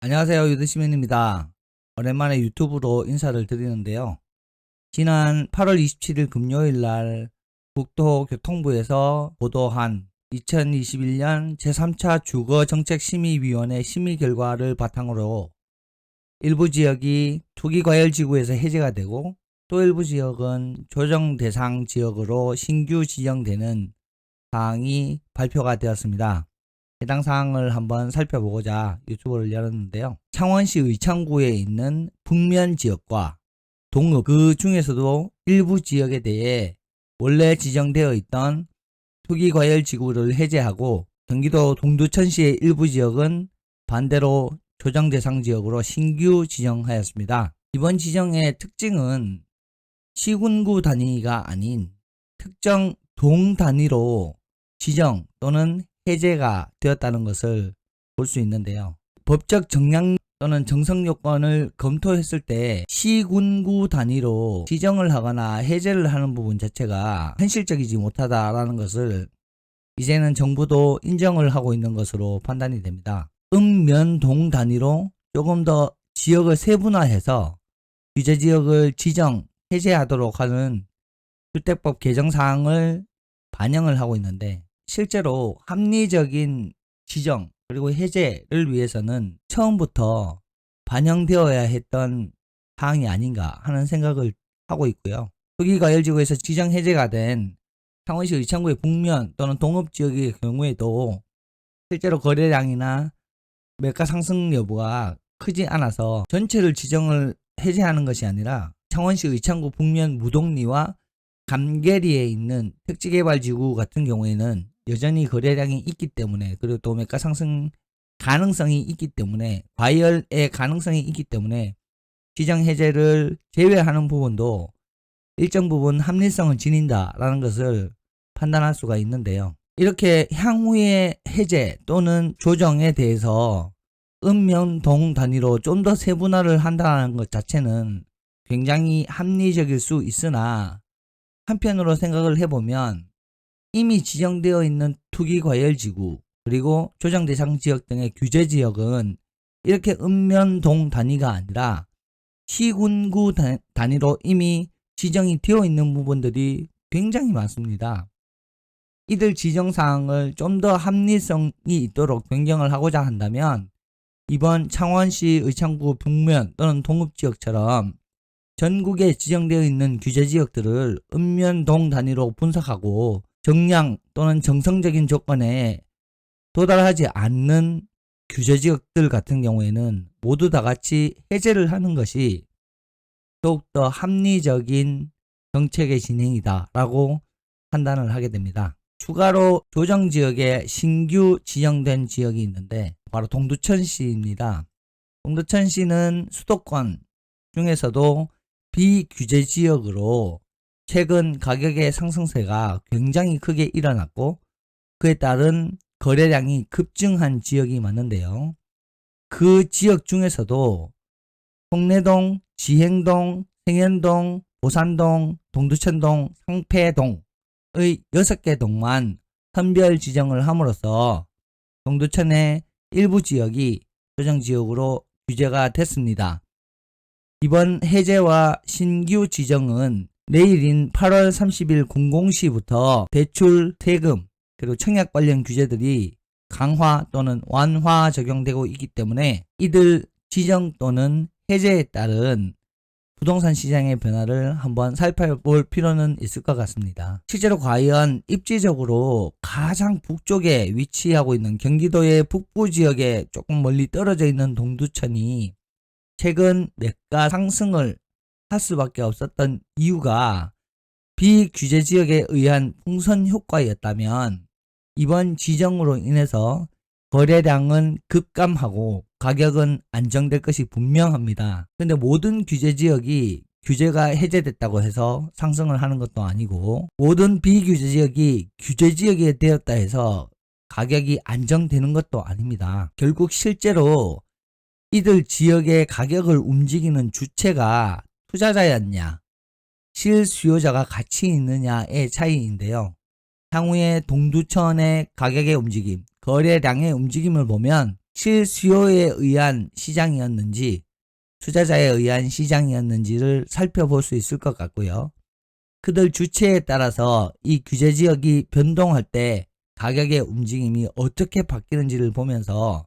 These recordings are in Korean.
안녕하세요. 유드시민입니다. 오랜만에 유튜브로 인사를 드리는데요. 지난 8월 27일 금요일 날 국토교통부에서 보도한 2021년 제3차 주거정책심의위원회 심의 결과를 바탕으로 일부 지역이 투기과열지구에서 해제가 되고 또 일부 지역은 조정대상 지역으로 신규 지정되는 사항이 발표가 되었습니다. 해당 사항을 한번 살펴보고자 유튜브를 열었는데요. 창원시 의창구에 있는 북면 지역과 동읍 그 중에서도 일부 지역에 대해 원래 지정되어 있던 투기과열지구를 해제하고 경기도 동두천시의 일부 지역은 반대로 조정대상 지역으로 신규 지정하였습니다. 이번 지정의 특징은 시군구 단위가 아닌 특정 동 단위로 지정 또는 해제가 되었다는 것을 볼 수 있는데요. 법적 정량 또는 정성 요건을 검토했을 때 시군구 단위로 지정을 하거나 해제를 하는 부분 자체가 현실적이지 못하다라는 것을 이제는 정부도 인정을 하고 있는 것으로 판단이 됩니다. 읍면동 단위로 조금 더 지역을 세분화해서 규제지역을 지정, 해제하도록 하는 주택법 개정 사항을 반영을 하고 있는데 실제로 합리적인 지정 그리고 해제를 위해서는 처음부터 반영되어야 했던 사항이 아닌가 하는 생각을 하고 있고요. 투기과열지구에서 지정 해제가 된 창원시 의창구의 북면 또는 동읍지역의 경우에도 실제로 거래량이나 매가 상승 여부가 크지 않아서 전체를 지정을 해제하는 것이 아니라 창원시 의창구 북면 무동리와 감계리에 있는 택지개발지구 같은 경우에는 여전히 거래량이 있기 때문에 그리고 또 매가 상승 가능성이 있기 때문에 과열의 가능성이 있기 때문에 지정 해제를 제외하는 부분도 일정 부분 합리성을 지닌다라는 것을 판단할 수가 있는데요. 이렇게 향후의 해제 또는 조정에 대해서 읍면동 단위로 좀 더 세분화를 한다는 것 자체는 굉장히 합리적일 수 있으나 한편으로 생각을 해보면 이미 지정되어 있는 투기과열지구 그리고 조정대상 지역 등의 규제지역은 이렇게 읍면동 단위가 아니라 시군구 단위로 이미 지정이 되어 있는 부분들이 굉장히 많습니다. 이들 지정사항을 좀 더 합리성이 있도록 변경을 하고자 한다면 이번 창원시 의창구 북면 또는 동읍지역처럼 전국에 지정되어 있는 규제지역들을 읍면동 단위로 분석하고 정량 또는 정성적인 조건에 도달하지 않는 규제지역들 같은 경우에는 모두 다 같이 해제를 하는 것이 더욱더 합리적인 정책의 진행이다 라고 판단을 하게 됩니다. 추가로 조정지역에 신규 지정된 지역이 있는데 바로 동두천시입니다. 동두천시는 수도권 중에서도 비규제지역으로 최근 가격의 상승세가 굉장히 크게 일어났고 그에 따른 거래량이 급증한 지역이 많은데요. 그 지역 중에서도 홍내동, 지행동, 생현동, 보산동, 동두천동, 상패동의 6개 동만 선별 지정을 함으로써 동두천의 일부 지역이 조정지역으로 규제가 됐습니다. 이번 해제와 신규 지정은 내일인 8월 30일 00시부터 대출, 세금, 그리고 청약 관련 규제들이 강화 또는 완화 적용되고 있기 때문에 이들 지정 또는 해제에 따른 부동산 시장의 변화를 한번 살펴볼 필요는 있을 것 같습니다. 실제로 과연 입지적으로 가장 북쪽에 위치하고 있는 경기도의 북부 지역에 조금 멀리 떨어져 있는 동두천이 최근 매가 상승을 할 수밖에 없었던 이유가 비규제 지역에 의한 풍선 효과였다면 이번 지정으로 인해서 거래량은 급감하고 가격은 안정될 것이 분명합니다. 근데 모든 규제 지역이 규제가 해제됐다고 해서 상승을 하는 것도 아니고 모든 비규제 지역이 규제 지역이 되었다 해서 가격이 안정되는 것도 아닙니다. 결국 실제로 이들 지역의 가격을 움직이는 주체가 투자자였냐, 실수요자가 같이 있느냐의 차이인데요. 향후에 동두천의 가격의 움직임, 거래량의 움직임을 보면 실수요에 의한 시장이었는지 투자자에 의한 시장이었는지를 살펴볼 수 있을 것 같고요. 그들 주체에 따라서 이 규제지역이 변동할 때 가격의 움직임이 어떻게 바뀌는지를 보면서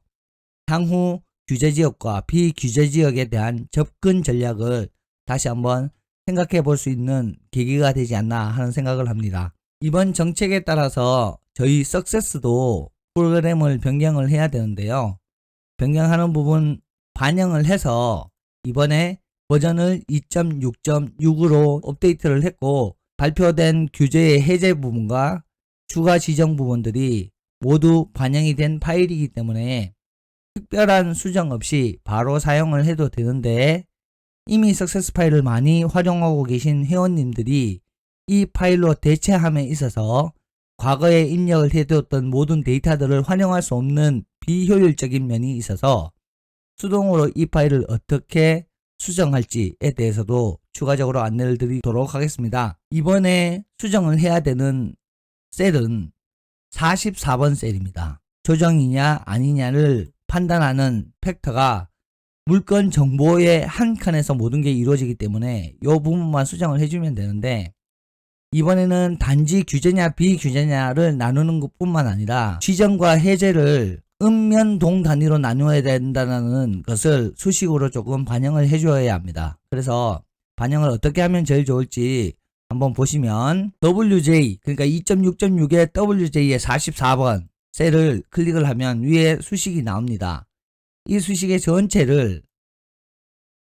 향후 규제지역과 비규제지역에 대한 접근 전략을 다시 한번 생각해 볼 수 있는 계기가 되지 않나 하는 생각을 합니다. 이번 정책에 따라서 저희 석세스도 프로그램을 변경을 해야 되는데요. 변경하는 부분 반영을 해서 이번에 버전을 2.6.6으로 업데이트를 했고 발표된 규제의 해제 부분과 추가 지정 부분들이 모두 반영이 된 파일이기 때문에 특별한 수정 없이 바로 사용을 해도 되는데 이미 석세스 파일을 많이 활용하고 계신 회원님들이 이 파일로 대체함에 있어서 과거에 입력을 해두었던 모든 데이터들을 활용할 수 없는 비효율적인 면이 있어서 수동으로 이 파일을 어떻게 수정할지에 대해서도 추가적으로 안내를 드리도록 하겠습니다. 이번에 수정을 해야 되는 셀은 44번 셀입니다. 조정이냐 아니냐를 판단하는 팩터가 물건 정보의 한 칸에서 모든 게 이루어지기 때문에 이 부분만 수정을 해주면 되는데 이번에는 단지 규제냐 비규제냐를 나누는 것 뿐만 아니라 지정과 해제를 읍면동 단위로 나누어야 된다는 것을 수식으로 조금 반영을 해줘야 합니다. 그래서 반영을 어떻게 하면 제일 좋을지 한번 보시면 WJ 그러니까 2.6.6의 WJ의 44번 셀을 클릭을 하면 위에 수식이 나옵니다. 이 수식의 전체를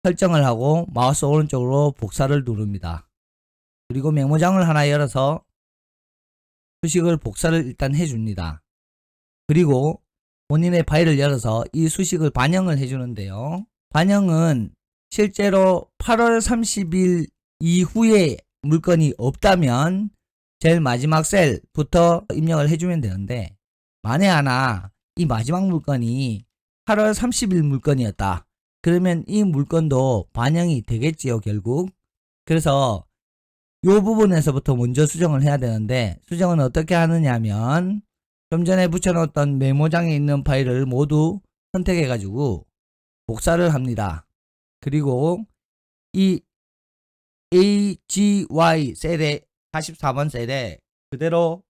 설정을 하고 마우스 오른쪽으로 복사를 누릅니다. 그리고 메모장을 하나 열어서 수식을 복사를 일단 해줍니다. 그리고 본인의 파일을 열어서 이 수식을 반영을 해주는데요. 반영은 실제로 8월 30일 이후에 물건이 없다면 제일 마지막 셀부터 입력을 해주면 되는데 만에 하나 이 마지막 물건이 8월 30일 물건이었다. 그러면 이 물건도 반영이 되겠지요, 결국. 그래서 이 부분에서부터 먼저 수정을 해야 되는데 수정은 어떻게 하느냐 하면 좀 전에 붙여놓았던 메모장에 있는 파일을 모두 선택해 가지고 복사를 합니다. 그리고 이 AGY 셀에 44번 셀에 그대로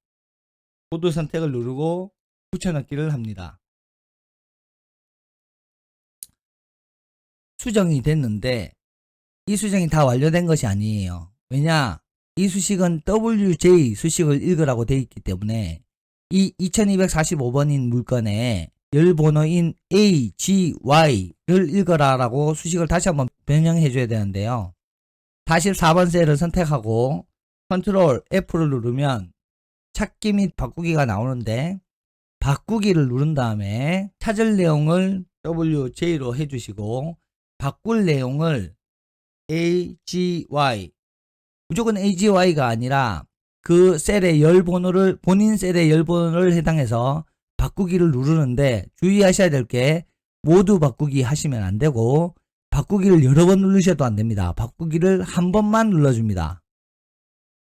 모두 선택을 누르고 붙여넣기를 합니다. 수정이 됐는데 이 수정이 다 완료된 것이 아니에요. 왜냐? 이 수식은 WJ 수식을 읽으라고 되어 있기 때문에 이 2245번인 물건에 열번호인 AGY를 읽어라 라고 수식을 다시 한번 변형해 줘야 되는데요. 44번 셀을 선택하고 컨트롤 F를 누르면 찾기 및 바꾸기가 나오는데 바꾸기를 누른 다음에 찾을 내용을 WJ로 해주시고 바꿀 내용을 AGY 무조건 AGY가 아니라 그 셀의 열번호를 본인 셀의 열번호를 해당해서 바꾸기를 누르는데 주의하셔야 될 게 모두 바꾸기 하시면 안 되고 바꾸기를 여러 번 누르셔도 안 됩니다. 바꾸기를 한 번만 눌러줍니다.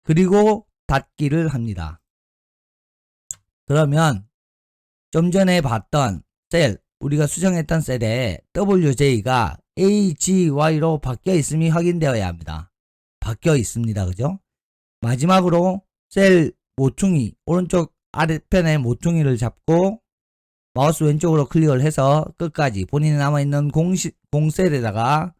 그리고 닫기를 합니다. 그러면 좀 전에 봤던 셀 우리가 수정했던 셀에 WJ가 AGY로 바뀌어 있음이 확인되어야 합니다. 바뀌어 있습니다. 그죠? 마지막으로 셀 모퉁이 오른쪽 아래편의 모퉁이를 잡고 마우스 왼쪽으로 클릭을 해서 끝까지 본인이 남아있는 공셀에다가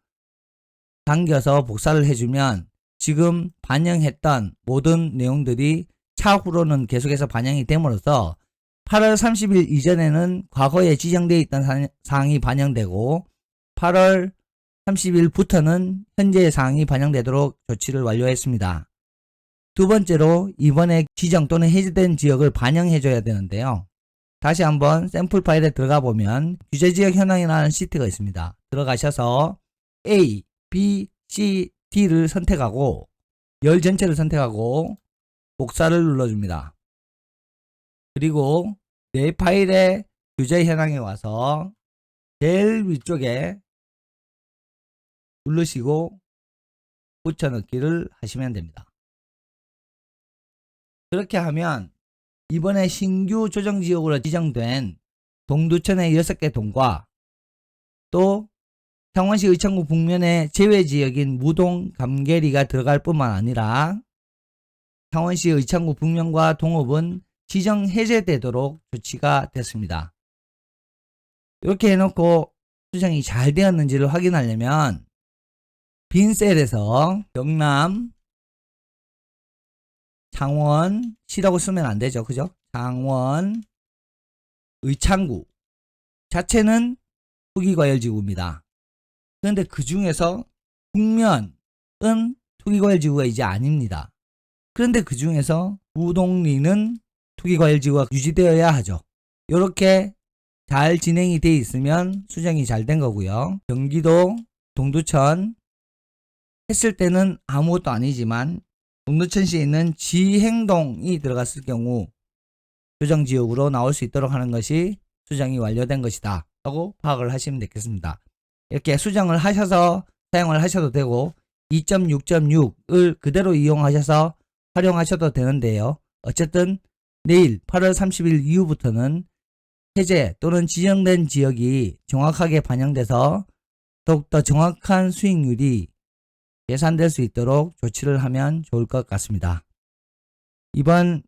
당겨서 복사를 해주면 지금 반영했던 모든 내용들이 차후로는 계속해서 반영이 됨으로써 8월 30일 이전에는 과거에 지정되어 있던 사항이 반영되고 8월 30일부터는 현재의 사항이 반영되도록 조치를 완료했습니다. 두 번째로 이번에 지정 또는 해제된 지역을 반영해줘야 되는데요. 다시 한번 샘플 파일에 들어가 보면 규제지역 현황이라는 시트가 있습니다. 들어가셔서 A, B, C, D를 선택하고 열 전체를 선택하고 복사를 눌러줍니다. 그리고 내 파일의 규제 현황에 와서 제일 위쪽에 누르시고 붙여넣기를 하시면 됩니다. 그렇게 하면 이번에 신규 조정지역으로 지정된 동두천의 6개 동과 또 창원시 의창구 북면의 제외지역인 무동, 감계리가 들어갈 뿐만 아니라 창원시 의창구 북면과 동읍은 지정 해제되도록 조치가 됐습니다. 이렇게 해놓고 수정이 잘 되었는지를 확인하려면 빈 셀에서 경남, 창원시라고 쓰면 안 되죠. 그죠? 창원, 의창구 자체는 투기과열지구입니다. 그런데 그 중에서 북면은 투기과열지구가 이제 아닙니다. 그런데 그 중에서 부동리는 투기과열지구가 유지되어야 하죠. 이렇게 잘 진행이 되어 있으면 수정이 잘 된 거고요. 경기도 동두천 했을 때는 아무것도 아니지만 동두천시에 있는 지행동이 들어갔을 경우 조정지역으로 나올 수 있도록 하는 것이 수정이 완료된 것이다 라고 파악을 하시면 되겠습니다. 이렇게 수정을 하셔서 사용을 하셔도 되고 2.6.6을 그대로 이용하셔서 활용하셔도 되는데요. 어쨌든 내일 8월 30일 이후부터는 해제 또는 지정된 지역이 정확하게 반영돼서 더욱더 정확한 수익률이 계산될 수 있도록 조치를 하면 좋을 것 같습니다. 이번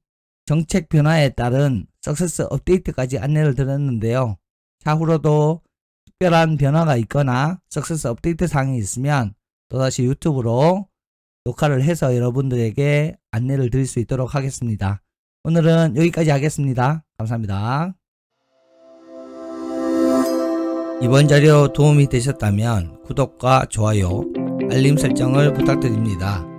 정책 변화에 따른 석세스 업데이트까지 안내를 드렸는데요. 차후로도 특별한 변화가 있거나 석세스 업데이트 사항이 있으면 또다시 유튜브로 녹화를 해서 여러분들에게 안내를 드릴 수 있도록 하겠습니다. 오늘은 여기까지 하겠습니다. 감사합니다. 이번 자료 도움이 되셨다면 구독과 좋아요, 알림 설정을 부탁드립니다.